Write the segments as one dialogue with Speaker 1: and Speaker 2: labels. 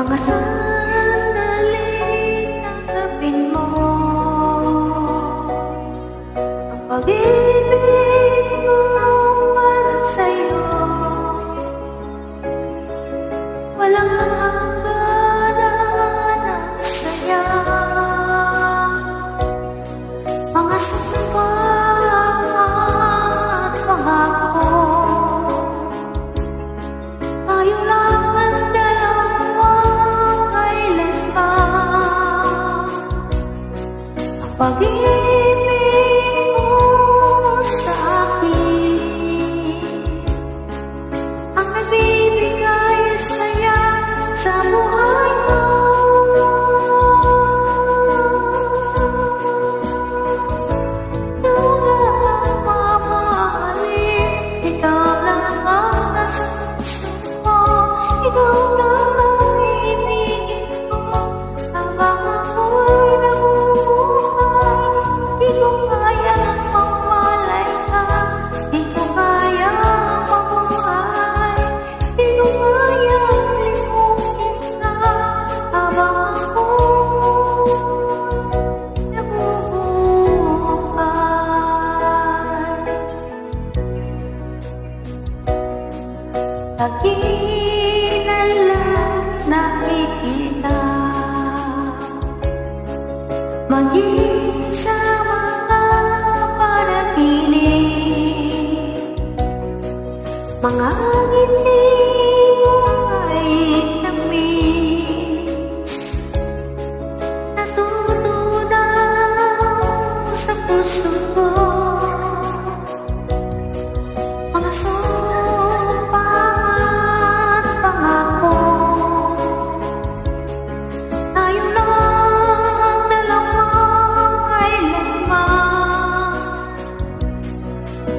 Speaker 1: Mga sandaling tanggapin mo ang pag-ibig ko para sa'yo. Walang hangganan ang saya. Mga sumpa at pangako, tayo lang ang dalawa kailanman. Ang pag-ibig mo sa akin ang nagbibigay saya sa buhay ko. Ikaw lang ang mamahalin, ikaw lang ang nasa puso ko, ikaw lang ang ibigin ko habang ako'y nabubuhay. Di ko kayang mamalay ka, di ko kayang mabuhay, di ko kayang limutin ka habang ako'y nabubuhay. Kagilan lang nakikita, maging sa mga panaginip, mga ngiti mo ay tamis, natutunaw sa puso ko. Mga sumpa at pangako, tayo lang dalawang kailanman.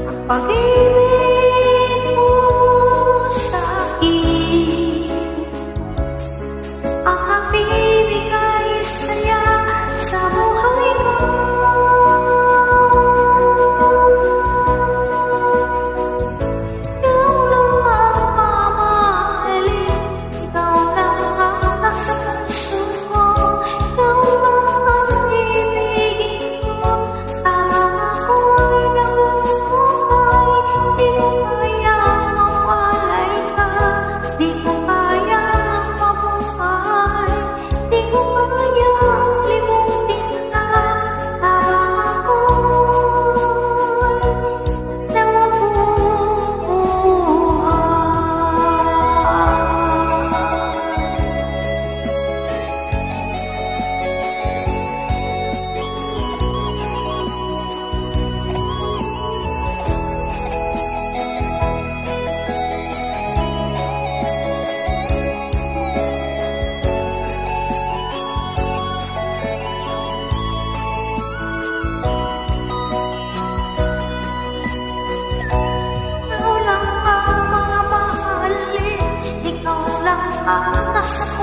Speaker 1: Ang pag-ibig mo sa akin ang nagbibigay saya sa buhay ko. Ikaw lang ang mamahalin, ikaw lang ang nasa puso ko, ikaw lang ang ibigin ko habang ako'y nabubuhay. Di ko kayang mawalay ka, di ko kayang mabuhay, di ko kayang limutin ka habang ako'y ikaw lang ang mamahalin, ikaw lang ang nasa